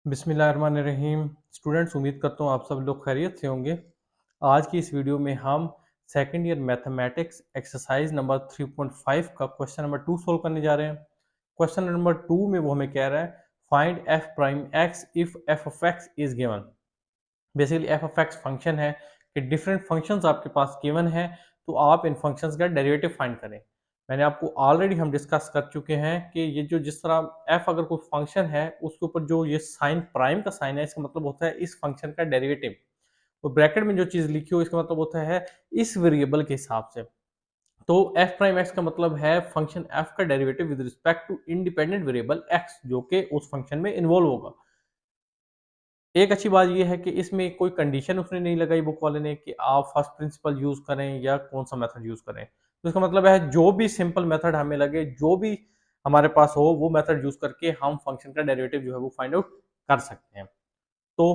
बिस्मिल्लाहिर्रहमानिर्रहीम। स्टूडेंट्स, उम्मीद करता हूँ आप सब लोग खैरियत से होंगे। आज की इस वीडियो में हम second year mathematics exercise number 3.5 का क्वेश्चन नंबर 2 सोल्व करने जा रहे हैं। क्वेश्चन नंबर 2 में वो हमें कह रहा है find F prime x if F of x is given. Basically F of x function है कि डिफरेंट फंक्शंस आपके पास गिवन है, तो आप इन फंक्शंस का डेरिवेटिव फाइंड करें। मैंने आपको ऑलरेडी हम डिस्कस कर चुके हैं कि ये जो जिस तरह एफ अगर कोई फंक्शन है उसके ऊपर जो ये साइन प्राइम का साइन है, इसका मतलब होता है इस फंक्शन का डेरिवेटिव। तो ब्रैकेट में जो चीज लिखी हो इसका मतलब होता है इस वेरिएबल के हिसाब से। तो एफ प्राइम एक्स का मतलब है फंक्शन एफ का derivative with respect to independent variable x जो कि उस फंक्शन में इन्वॉल्व होगा। एक अच्छी बात यह है कि इसमें कोई कंडीशन उसने नहीं लगाई बुक वाले ने कि आप फर्स्ट प्रिंसिपल यूज करें या कौन सा मेथड यूज करें। तो इसका मतलब है जो भी सिंपल मेथड हमें लगे, जो भी हमारे पास हो, वो मेथड यूज करके हम फंक्शन का डेरिवेटिव जो है वो फाइंड आउट कर सकते हैं। तो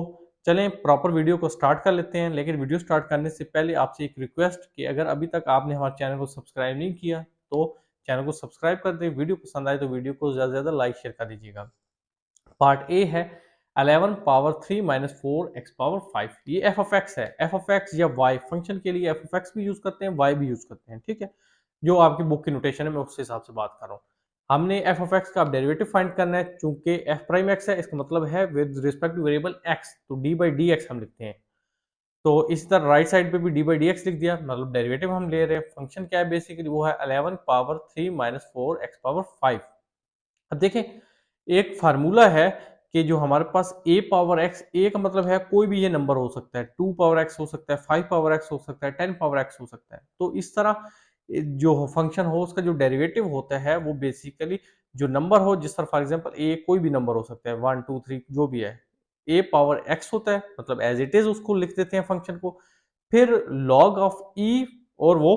चलें प्रॉपर वीडियो को स्टार्ट कर लेते हैं। लेकिन वीडियो स्टार्ट करने से पहले आपसे एक रिक्वेस्ट कि अगर अभी तक आपने हमारे चैनल को सब्सक्राइब नहीं किया तो चैनल को सब्सक्राइब कर दें। वीडियो पसंद आए तो वीडियो को ज़्यादा से ज़्यादा लाइक शेयर कर दीजिएगा। पार्ट ए है 11 पावर 3 माइनस 4 एक्स पावर 5। ये एफ ऑफ एक्स है। एफ ऑफ एक्स या वाई फंक्शन के लिए एफ ऑफ एक्स भी यूज करते हैं, वाई भी यूज करते हैं, ठीक है। जो आपकी बुक की नोटेशन है मैं उस हिसाब से बात कर रहा हूँ। हमने एफ ऑफ एक्स का डेरिवेटिव फाइंड करना है। चूंकि एफ प्राइम एक्स है, इसका मतलब है with respect to variable x, तो डी बाई डी एक्स हम लिखते हैं। तो इसी तरह राइट साइड पे भी डी बाई डी एक्स लिख दिया, मतलब डेरिवेटिव हम ले रहे हैं। फंक्शन क्या है बेसिकली, वो है 11 पावर 3 माइनस 4 एक्स पावर 5। अब देखें, एक फार्मूला है कि जो हमारे पास a पावर x, a का मतलब है कोई भी ये नंबर हो सकता है, 2 पावर x हो सकता है, 5 पावर x हो सकता है, 10 पावर x हो सकता है। तो इस तरह जो फंक्शन हो उसका जो डेरिवेटिव होता है वो बेसिकली जो नंबर हो, जिस तरह फॉर एग्जांपल a कोई भी नंबर हो सकता है, 1 2 3 जो भी है, a पावर x होता है, मतलब एज इट इज उसको लिख देते हैं फंक्शन को। फिर log ऑफ e, और वो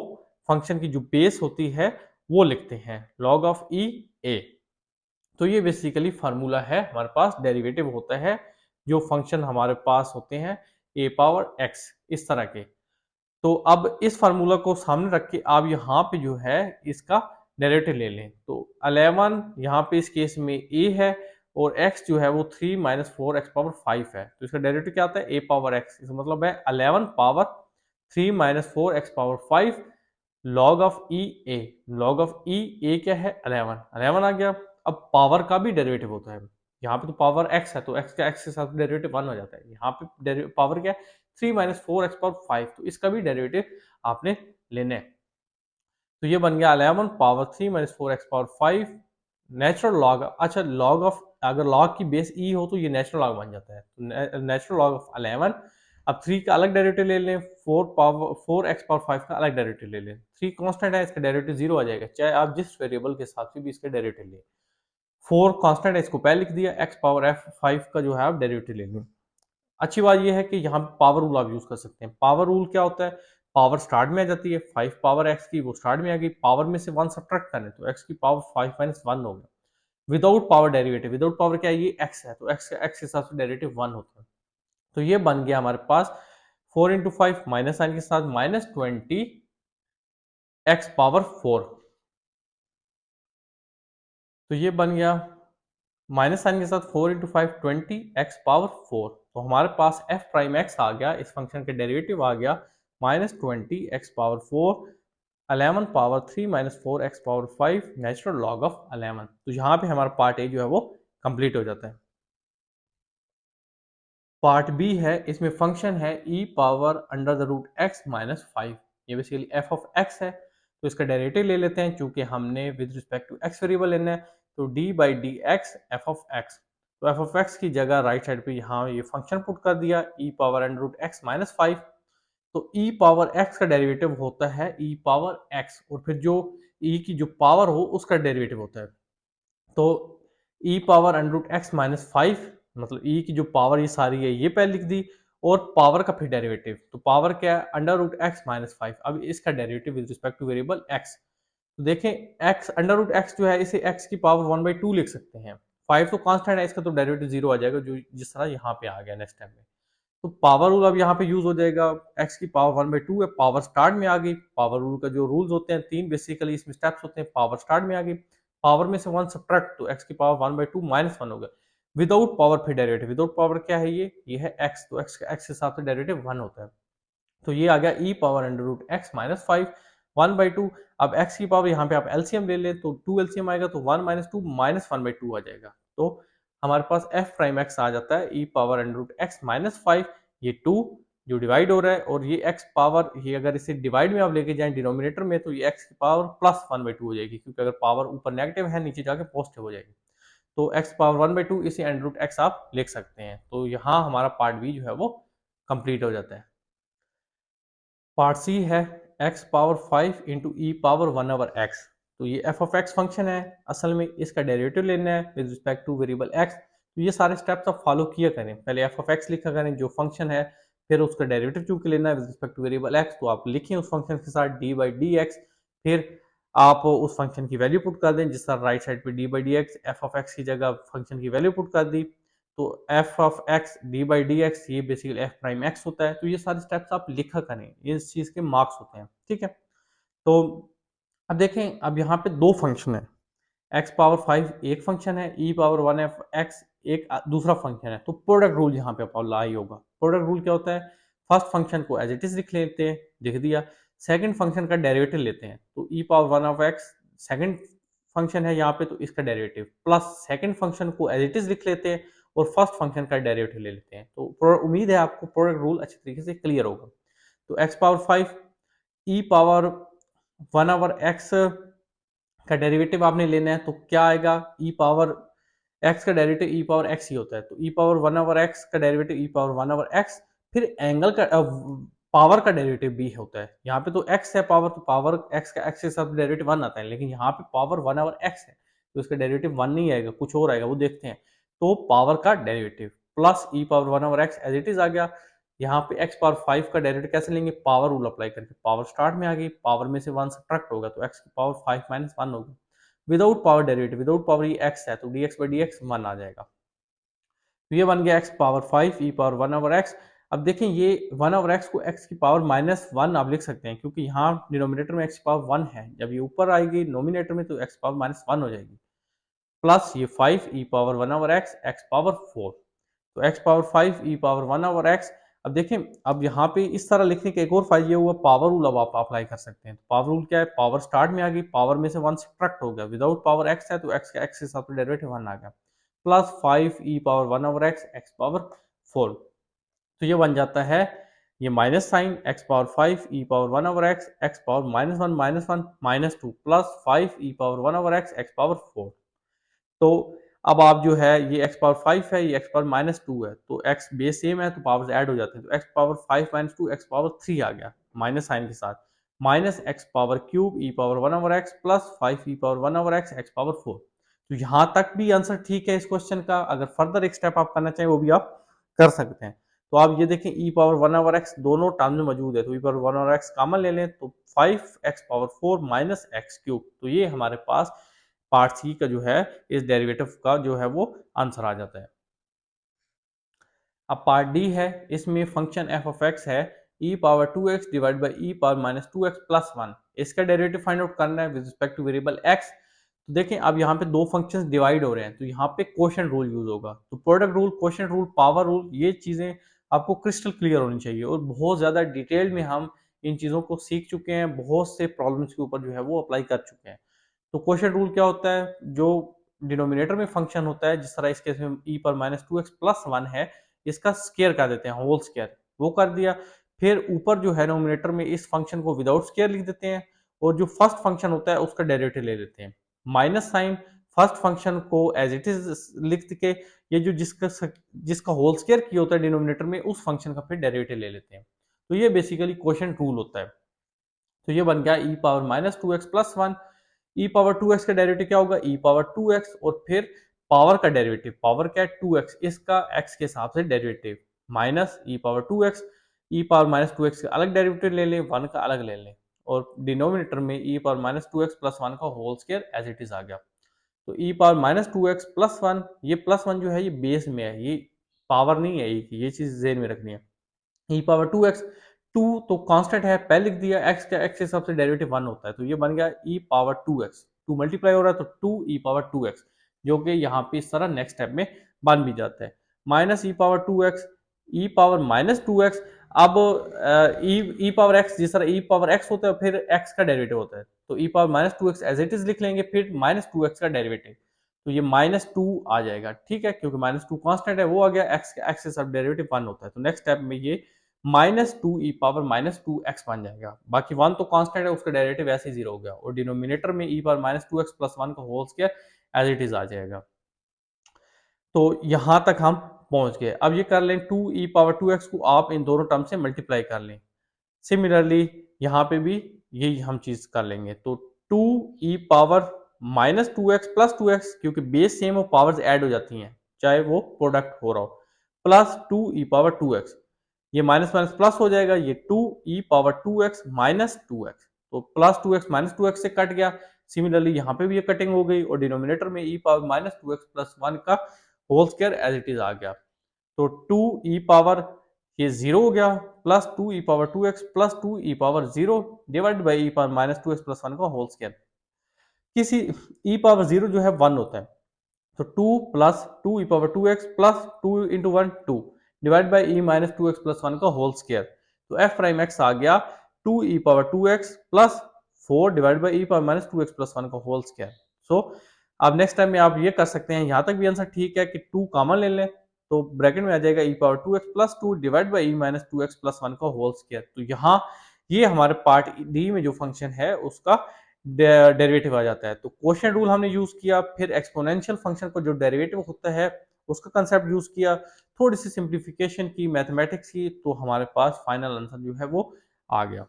फंक्शन की जो बेस होती है वो लिखते हैं log ऑफ e a। तो ये बेसिकली फार्मूला है, हमारे पास डेरिवेटिव होता है जो फंक्शन हमारे पास होते हैं ए पावर एक्स इस तरह के। तो अब इस फार्मूला को सामने रख के आप यहाँ पे जो है इसका डेरिवेटिव ले लें। तो 11 यहाँ पे इस केस में ए है और x जो है वो 3 माइनस 4 एक्स पावर 5 है। तो इसका डेरिवेटिव क्या आता है, ए पावर एक्स। इसका मतलब है 11 power 3 minus 4 x power 5 log of e a. Log of e a क्या है, 11 आ गया। अब पावर का भी डेरिवेटिव होता है। यहाँ पे तो पावर x है तो x का x के साथ डेरिवेटिव 1 हो जाता है। यहाँ पे पावर क्या है, 3 माइनस 4 एक्स पावर 5, तो इसका भी डेरिवेटिव आपने लेना है। तो ये बन गया 11 power 3 minus 4 x power 5 natural log. अच्छा, लॉग ऑफ, अगर लॉग की बेस ई हो तो ये नेचुरल लॉग बन जाता है। तो नेचुरल लॉग ऑफ 11। अब 3 का अलग डेरिवेटिव ले लें, 4 एक्स पावर 5 का अलग डेरिवेटिव ले लें। 3 कांस्टेंट है, इसका डेरिवेटिव 0 आ जाएगा, चाहे आप जिस वेरिएबल के हिसाब से भी इसके डेरिवेटिव लें। 4 कांस्टेंट है, इसको पहले लिख दिया। एक्स पावर एफ 5 का जो है आप डेरिवेटिव ले लें। अच्छी बात यह है कि यहाँ पे पावर रूल आप यूज कर सकते हैं। पावर रूल क्या होता है, पावर स्टार्ट में आ जाती है, 5 पावर एक्स की वो स्टार्ट में आ गई, पावर में से 1 सब्ट्रैक्ट करें तो एक्स की पावर 5 माइनस 1 हो गया। Without power derivative, without power क्या है, ये एक्स है तो एक्स का एक्स के हिसाब से डेरिवेटिव 1 होता है। तो ये बन गया हमारे पास 4 इंटू 5 माइनस साइन के साथ -20 एक्स पावर 4। तो ये बन गया माइनस साइन के साथ 4 इंटू 5 20 एक्स पावर 4। तो हमारे पास एफ प्राइम एक्स आ गया, इस फंक्शन का डेरिवेटिव आ गया -20 x power 4 11 power 3 minus 4 x power 5 natural log of 11। तो यहाँ पे हमारा पार्ट ए जो है वो कंप्लीट हो जाता है। पार्ट बी है, इसमें फंक्शन है e power under the root x minus 5। ये बेसिकली एफ ऑफ एक्स है। तो इसका डेरिवेटिव ले लेते हैं, चूंकि हमने with respect to x variable लेना है। तो d by d x f of x. तो एफ ऑफ एक्स की जगह राइट साइड पे यहाँ ये फंक्शन पुट कर दिया, e power under root x minus 5। तो ई पावर एक्स का डेरिवेटिव होता है ई पावर एक्स, और फिर जो ई की जो पावर हो उसका डेरिवेटिव होता है। तो e power under root x minus 5, मतलब ई की जो पावर ये सारी है ये पहले लिख दी, और पावर का फिर डेरिवेटिव। तो पावर क्या है, अंडर रूट एक्स माइनस 5। अब इसका derivative with respect to variable x. तो देखें, एक्स अंडर रूट एक्स जो है इसे एक्स की पावर 1/2 लिख सकते हैं। 5 तो कांस्टेंट है, इसका तो डेरिवेटिव 0 आ जाएगा, जो जिस तरह यहाँ पे आ गया नेक्स्ट टाइम में। तो पावर रूल अब यहाँ पे यूज हो जाएगा। एक्स की पावर 1/2 है, पावर स्टार्ट में आ गई। पावर रूल का जो रूल्स होते हैं 3 बेसिकली इसमें स्टेप्स होते हैं। पावर स्टार्ट में आ गई, पावर में से 1 सब्ट्रैक्ट, तो एक्स की पावर 1/2 -1 हो गया। विदाउट पावर फिर डेरिवेटिव, विदाउट पावर क्या है, ये है x, तो x का x के हिसाब से डेरिवेटिव 1 होता है। तो ये आ गया e power under root x minus 5 1/2। अब x की पावर यहाँ पे आप एलसीएम ले ले तो 2 एलसीएम आएगा, तो 1 माइनस 2 माइनस 1/2 आ जाएगा। तो हमारे पास f प्राइम x आ जाता है e power under root x minus 5, ये 2 जो डिवाइड हो रहा है, और ये x पावर, ये अगर इसे डिवाइड में आप लेके जाएं डिनोमिनेटर में, तो ये x की पावर प्लस 1/2 हो जाएगी, क्योंकि अगर पावर ऊपर नेगेटिव है नीचे जाके पॉजिटिव हो जाएगी। तो x पावर 1/2 इसे अंडर रूट एक्स आप लिख सकते हैं। तो यहाँ हमारा पार्ट बी जो है वो कंप्लीट हो जाता है। पार्ट सी है x पावर 5 इंटू ई पावर 1/x। तो ये f ऑफ x फंक्शन है, असल में इसका डेरिवेटिव लेना है with respect to variable x। तो ये सारे स्टेप्स आप फॉलो किया करें, पहले f ऑफ x लिखा करें जो फंक्शन है, फिर उसका डेरिवेटिव चूंकि लेना है with respect to variable x, तो आप लिखें उस फंक्शन के साथ डी बाई डी एक्स, फिर आप उस फंक्शन की वैल्यू पुट कर दें, जिस तरह राइट साइड पे D by d x, f of x की जगह फंक्शन की वैल्यू पुट कर दी, तो f of x D by d x ये बेसिकली एफ प्राइम एक्स होता है। तो ये सारे स्टेप्स आप लिखा करें, ये इस चीज़ के मार्क्स होते हैं, ठीक है। तो अब देखें, अब यहाँ पे दो फंक्शन है, एक्स पावर 5 एक फंक्शन है, ई पावर 1 एफ एक्स एक दूसरा फंक्शन है। तो प्रोडक्ट रूल यहाँ पे अप्लाई होगा। प्रोडक्ट रूल क्या होता है, फर्स्ट फंक्शन को एज इट इज लिख लेते हैं, लिख दिया, सेकंड फंक्शन का डेरिवेटिव लेते हैं, तो e power 1 of x second function है यहाँ पे, तो इसका डेरिवेटिव प्लस सेकंड फंक्शन को एज इट इज लिख लेते हैं और फर्स्ट फंक्शन का डेरिवेटिव ले लेते हैं। तो उम्मीद है आपको प्रोडक्ट रूल अच्छी तरीके से क्लियर होगा। तो एक्स पावर 5 ई पावर 1 ओवर एक्स का डेरिवेटिव आपने लेना है, तो क्या आएगा, ई पावर एक्स का डेरिवेटिव ई पावर एक्स ही होता है, तो ई पावर 1 ओवर एक्स का derivative e power 1 over x, फिर एंगल का पावर का डेरिवेटिव भी होता है। यहाँ पे तो एक्स है पावर, तो पावर एक्स का एक्स के साथ डेरिवेटिव 1 आता है, लेकिन यहाँ पे पावर 1 ओवर एक्स है, तो इसका डेरिवेटिव 1 नहीं आएगा, कुछ और आएगा, वो देखते हैं। तो पावर का derivative plus e power 1 over x as it is आ गया। यहाँ पे x पावर 5 का डेरिवेटिव कैसे लेंगे, पावर रूल अप्लाई करके, पावर स्टार्ट में आ गई, पावर में से 1 सब्ट्रैक्ट होगा, तो x की पावर 5 माइनस 1 होगी। Without power derivative, without power ये x है, तो dx बाई dx 1 आ जाएगा। तो ये बन गया x power 5 e power 1 over x। अब देखें ये 1 ओवर x को x की पावर माइनस 1 आप लिख सकते हैं, क्योंकि यहाँ डिनोमिनेटर में x की पावर 1 है, जब ये ऊपर आएगी नोमिनेटर में तो x पावर माइनस 1 हो जाएगी, प्लस ये 5 e power 1 over x power 4। तो x power 5 e power 1 over x। अब देखें, अब यहाँ पे इस तरह लिखने का एक और फायदा ये हुआ, पावर रूल अब आप अप्लाई कर सकते हैं। तो पावर रूल क्या है, पावर स्टार्ट में आ गई, पावर में से 1 सब्ट्रैक्ट हो गया, विदाउट पावर x है, तो x का x के साथ डेरिवेटिव 1 आ गया, plus 5 e power 1 over x power 4। तो ये बन जाता है, ये minus sine x power 5 e power 1 over x power minus 1 minus 2 plus 5 e power 1 over x power 4। तो अब आप जो है ये x पावर 5 है, ये x पावर माइनस 2 है, तो x बेस सेम है तो पावर ऐड हो जाते हैं, तो x power 5 minus 2 x power 3 आ गया माइनस साइन के साथ, minus x power cube e power 1 over x plus 5 e power 1 over x power 4। तो यहाँ तक भी आंसर ठीक है इस क्वेश्चन का। अगर फर्दर एक स्टेप आप करना चाहें वो भी आप कर सकते हैं। तो आप ये देखें e पावर 1 ओवर x दोनों टर्म में मौजूद है, तो e power 1 over x common ले लें, तो 5x power 4 minus x cube. तो ये हमारे पास पार्ट सी का जो है इस डेरिवेटिव का जो है वो आंसर आ जाता है। अब पार्ट डी है, इसमें फंक्शन एफ ऑफ एक्स है e power 2x divide by e power minus 2x plus 1। इसका डेरिवेटिव फाइंड आउट करना है with respect to variable x। तो देखें अब यहाँ पे दो फंक्शंस डिवाइड हो रहे हैं, तो यहाँ पे क्वोशिएंट रूल यूज होगा, तो product rule, quotient rule, power rule, ये चीजें आपको क्रिस्टल क्लियर होनी चाहिए, और बहुत ज्यादा डिटेल में हम इन चीजों को सीख चुके हैं, बहुत से प्रॉब्लम्स के ऊपर जो है वो अप्लाई कर चुके हैं। तो क्वोशिएंट रूल क्या होता है, जो डिनोमिनेटर में फंक्शन होता है, जिस तरह इस केस में ई पर माइनस 2x प्लस 1 है, इसका स्केयर कर देते हैं, होल स्केयर, वो कर दिया। फिर ऊपर जो है नोमिनेटर में इस फंक्शन को विदाउट स्केयर लिख देते हैं, और जो फर्स्ट फंक्शन होता है उसका डेरिवेटिव ले लेते हैं, माइनस साइन फर्स्ट फंक्शन को एज इट इज लिख के, ये जो जिसका होल स्केयर किया होता है डिनोमिनेटर में, उस फंक्शन का फिर डेरिवेटिव ले लेते हैं। तो ये बेसिकली क्वोशिएंट रूल होता है। तो ये बन गया ई पावर माइनस 2x प्लस 1। ई पावर 2x का डेरिवेटिव क्या होगा, ई पावर 2x, और फिर पावर का डेरिवेटिव, पावर क्या है 2x, इसका x के हिसाब से derivative, minus e power 2x, ई पावर माइनस 2x का अलग डेरिवेटिव ले लें, 1 का अलग ले लें, और डिनोमिनेटर में ई पावर माइनस 2x प्लस 1 का whole square as it is आ गया। तो e power minus 2x plus 1, ये प्लस 1 जो है ये बेस में है, ये पावर नहीं है, ये चीज जेन में रखनी है। ई पावर 2x, 2 तो कांस्टेंट है, पहले लिख दिया, x का x के हिसाब से डेरिवेटिव 1 होता है, तो ये बन गया e पावर 2x, 2 मल्टीप्लाई हो रहा है तो 2 e पावर 2x, जो कि यहाँ पे इस तरह नेक्स्ट स्टेप में बन भी जाता है। माइनस ई पावर 2x, ई पावर माइनस 2x। अब ई पावर एक्स, जिस तरह ई पावर एक्स होता है फिर एक्स का डेरिवेटिव होता है, तो e power minus 2x as it is लिख लेंगे, फिर माइनस 2x का डेरिवेटिव, तो ये -2 आ जाएगा। ठीक है, क्योंकि -2 कांस्टेंट है, वो आ गया, एक्स से सब डेरिवेटिव 1 होता है, तो नेक्स्ट स्टेप में ये -2 ई पावर -2x बन जाएगा। बाकी 1 तो कांस्टेंट है, उसका डेरिवेटिव ऐसे ही 0 हो गया, और डिनोमिनेटर में ई पावर -2x प्लस 1 का whole square as it is आ जाएगा। तो यहां तक हम पहुंच गए। अब ये कर लें 2 ई पावर 2x को आप इन दोनों टर्म से मल्टीप्लाई कर लें। सिमिलरली यहाँ पे भी यही हम चीज कर लेंगे, तो 2 e power -2x plus 2x, क्योंकि बेस सेम हो, पावर्स ऐड हो जाती हैं चाहे वो प्रोडक्ट हो रहा हो, प्लस 2 ई पावर 2x, ये माइनस माइनस प्लस हो जाएगा, ये 2 e power 2x minus 2x, तो प्लस 2x माइनस 2x से कट गया। सिमिलरली यहाँ पे भी ये कटिंग हो गई, और डिनोमिनेटर में ई पावर -2x प्लस 1 का whole square as it is आ गया, तो 2 ई पावर ये 0 हो गया, plus 2 e power 2x plus 2 e power 0 divide by e power -2x plus 1 का होल स्क्वायर। किसी ई पावर 0 जो है 1 होता है, तो 2 plus 2 e power 2x plus 2 into 1 2 divide by e -2x plus 1 का होल स्क्वायर, तो एफ प्राइम एक्स आ गया 2 e power 2x plus 4 divide by e power -2x plus 1 का होल स्क्वायर। सो अब नेक्स्ट टाइम में आप ये कर सकते हैं, यहां तक भी आंसर ठीक है कि 2 कॉमन ले लें, तो ब्रैकेट में आ जाएगा e power 2x plus 2 divide by e -2x plus 1 का होल स्क्वायर। तो यहाँ ये हमारे पार्ट डी में जो फंक्शन है उसका डेरिवेटिव आ जाता है। तो क्वोशिएंट रूल हमने यूज किया, फिर एक्सपोनेंशियल फंक्शन को जो डेरिवेटिव होता है उसका कंसेप्ट यूज किया, थोड़ी सी सिंप्लीफिकेशन की मैथमेटिक्स की, तो हमारे पास फाइनल आंसर जो है वो आ गया।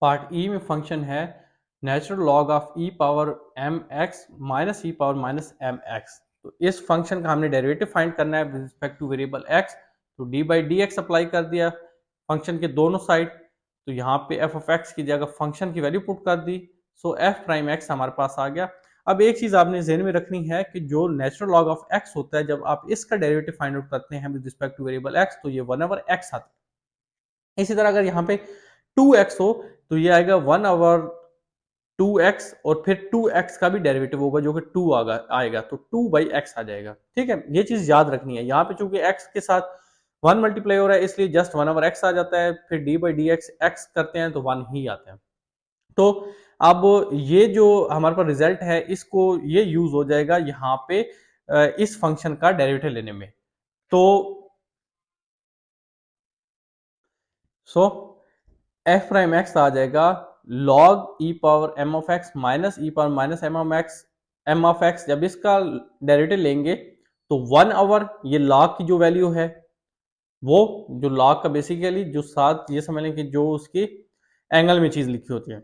पार्ट ई में फंक्शन है natural log of e power m x minus e power minus m x. तो इस फंक्शन का हमने डेरिवेटिव फाइंड करना है with respect to variable x, तो d by d x apply कर दिया फंक्शन के दोनों साइड, तो यहाँ पे एफ ऑफ एक्स की जगह फंक्शन की वैल्यू पुट कर दी, सो एफ प्राइम एक्स हमारे पास आ गया। अब एक चीज आपने ज़हन में रखनी है कि जो नेचुरल लॉग ऑफ एक्स होता है, जब आप इसका डेरिवेटिव फाइंड आउट करते हैं with respect to variable x, तो ये 1/x आता है। इसी तरह अगर यहाँ पे 2x हो तो ये आएगा 1/2x, और फिर 2x का भी डेरिवेटिव होगा जो कि 2 आएगा, तो 2/x आ जाएगा। ठीक है, ये चीज याद रखनी है। यहाँ पे चूंकि x के साथ 1 मल्टीप्लाई हो रहा है, इसलिए जस्ट 1/x आ जाता है, फिर d/dx x करते हैं तो 1 ही आता है। तो अब ये जो हमारे पास रिजल्ट है, इसको ये यूज हो जाएगा यहाँ पे इस फंक्शन का डेरिवेटिव लेने में। तो सो एफ प्राइम एक्स आ जाएगा log e power m of x minus e power minus m of x. जब इसका डेरिवेटिव लेंगे तो 1/, ये लॉग की जो वैल्यू है, वो जो लॉग का बेसिकली जो साथ ये समझ लें कि जो उसकी एंगल में चीज लिखी होती है,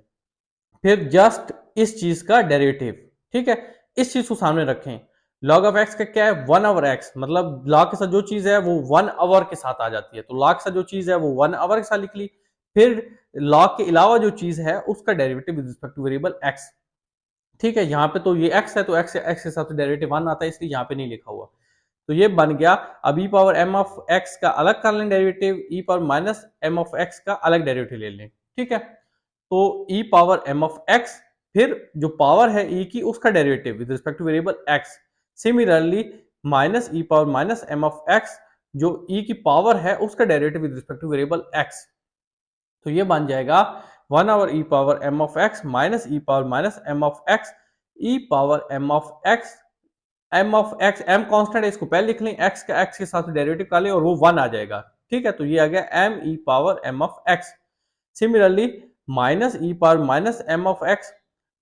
फिर जस्ट इस चीज का डेरिवेटिव। ठीक है, इस चीज को सामने रखें, लॉग ऑफ एक्स का क्या है 1/x, मतलब लॉग के साथ जो चीज है वो 1/, के साथ आ जाती है, तो लॉग के साथ जो चीज है वो 1/, के साथ लिख ली। फिर लॉग के अलावा जो चीज है उसका derivative with respect to variable x। ठीक है, यहाँ पे तो ये x है, तो x के साथ डेरिवेटिव 1 आता है, इसलिए यहाँ पे नहीं लिखा हुआ, तो ये बन गया। अब e power m of x का अलग कर लें derivative, e power minus m of x का अलग डेरिवेटिव ले लें। ठीक है, तो e power m of x, फिर जो पावर है ई की उसका derivative with respect to variable x. Similarly minus e power minus m of x, जो ई की पावर है उसका derivative with respect to variable x, तो ये बन जाएगा 1/e power m of x minus e power minus m of x e power m of x, m constant है, इसको पहले लिख लें, x का x के साथ डेरिवेटिव कर लें और वो 1 आ जाएगा। ठीक है, तो ये आ गया m e power m of x। Similarly minus e power minus m of x,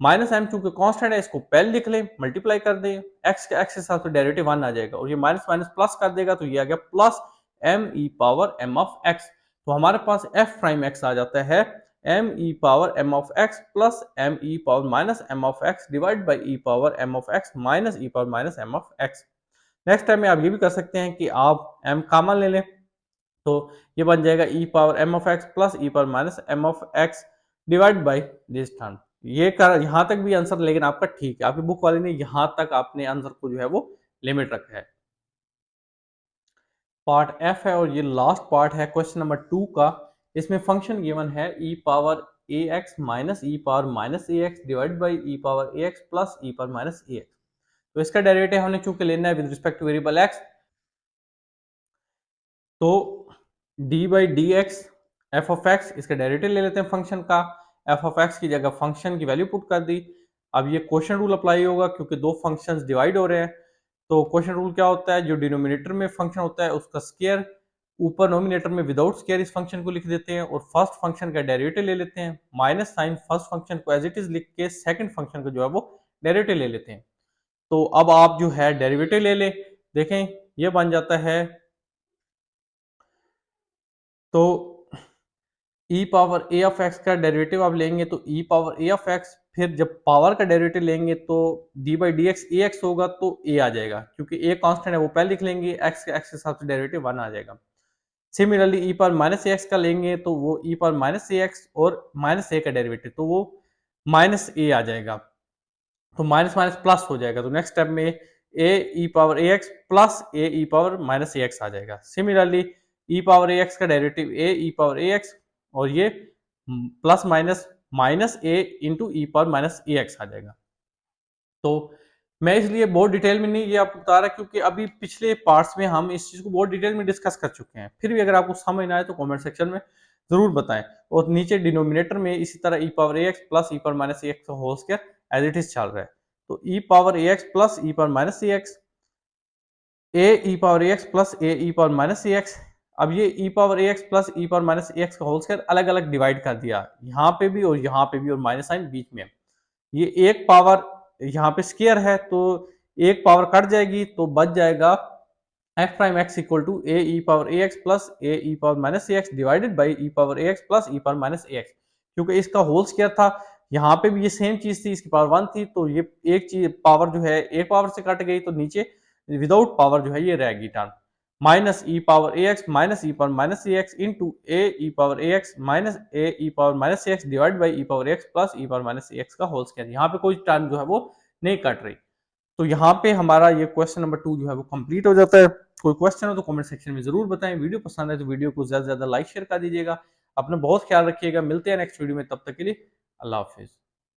minus m चूंकि कांस्टेंट है, इसको पहले लिख लें, मल्टीप्लाई कर दें, x का x के साथ डेरिवेटिव 1 आ जाएगा, और ये माइनस माइनस प्लस कर देगा, तो ये आ गया plus m e power m of x। तो हमारे पास f प्राइम x आ जाता है m e power m of x plus m e power minus m of x divide by e power m of x minus e power minus m of x। Next time में आप ये भी कर सकते हैं कि आप m कॉमन ले लें, तो ये बन जाएगा e power m of x plus e power minus m of x divide by this term. ये कर यहाँ तक भी आंसर, लेकिन आपका ठीक है, आपकी बुक वाले ने यहाँ तक आपने आंसर को जो है वो लिमिट रखा है। पार्ट एफ है और ये लास्ट पार्ट है क्वेश्चन नंबर 2 का। इसमें फंक्शन गिवन है e power a x minus e power minus a x divide by e power a x plus e power minus a x. तो इसका डेरिवेटिव हमने चूंकि लेना है with respect to variable x, तो d by d x f of x, इसका derivative ले लेते हैं फंक्शन का। एफ ऑफ एक्स की जगह फंक्शन की वैल्यू पुट कर दी। अब ये क्वोशंट रूल अप्लाई होगा क्योंकि दो फंक्शंस डिवाइड हो रहे हैं। तो क्वोशंट रूल क्या होता है, जो डिनोमिनेटर में फंक्शन होता है उसका स्क्वायर ऊपर नोमिनेटर में विदाउट स्क्वायर इस फंक्शन को लिख देते हैं और फर्स्ट फंक्शन का डेरिवेटिव ले लेते हैं, माइनस साइन फर्स्ट फंक्शन को एज इट इज लिख के सेकंड फंक्शन को जो है वो डेरिवेटिव ले लेते हैं। तो अब आप जो है डेरिवेटिव ले लें, देखें ये बन जाता है, तो e power A of x का डेरिवेटिव आप लेंगे तो e power A of x, फिर जब पावर का डेरिवेटिव लेंगे तो d by d x A x होगा तो ए आ जाएगा, क्योंकि ए कांस्टेंट है वो पहले लिख लेंगे, एक्स के हिसाब से डेरिवेटिव वन आ जाएगा। Similarly E power minus a x का लेंगे तो वो ई पावर माइनस ए एक्स और माइनस ए का डेरिवेटिव तो वो माइनस ए आ जाएगा, तो माइनस माइनस प्लस हो जाएगा। तो नेक्स्ट स्टेप में ए e power a x plus a e power minus a x आ जाएगा। Similarly E power a x का derivative A e power a x और ये plus minus minus A into E power minus a x आ जाएगा। तो मैं इसलिए बहुत डिटेल में नहीं ये आपको बता रहा क्योंकि अभी पिछले पार्ट्स में हम इस चीज को बहुत डिटेल में डिस्कस कर चुके हैं। फिर भी अगर आपको समझ ना आए तो कमेंट सेक्शन में जरूर बताएं। और नीचे डिनोमिनेटर में इसी तरह e power a x plus e power minus a x whole square as it is चल रहा है। तो e power a x plus e power minus a x, a e power a x plus a e power minus a x. अब ये e power a x plus e power minus a x का whole square अलग अलग divide कर दिया, यहाँ पे भी और यहाँ पे भी, और माइनस साइन बीच में। ये एक पावर यहाँ पे स्क्वायर है तो एक पावर कट जाएगी तो बच जाएगा f prime x equal to a e power a x plus a e power minus a x divided by e power a x plus e power minus a x, क्योंकि इसका whole square था। यहाँ पे भी ये same चीज थी, इसकी पावर वन थी, तो ये एक चीज पावर जो है एक पावर से कट गई तो नीचे विदाउट पावर जो है ये रहेगी term, minus e power a x minus e power minus a x into A e power a x minus A e power minus a x divide by e power x plus e power minus a x का whole square. यहाँ पे कोई term जो है वो नहीं cut रही। तो यहाँ पे हमारा ये क्वेश्चन नंबर 2 जो है वो कंप्लीट हो जाता है। कोई क्वेश्चन हो तो कमेंट सेक्शन में जरूर बताएं। वीडियो पसंद है तो वीडियो को ज्यादा से ज्यादा लाइक शेयर कर दीजिएगा। अपना बहुत ख्याल रखिएगा, मिलते हैं नेक्स्ट वीडियो में, तब तक के लिए अल्लाह हाफिज।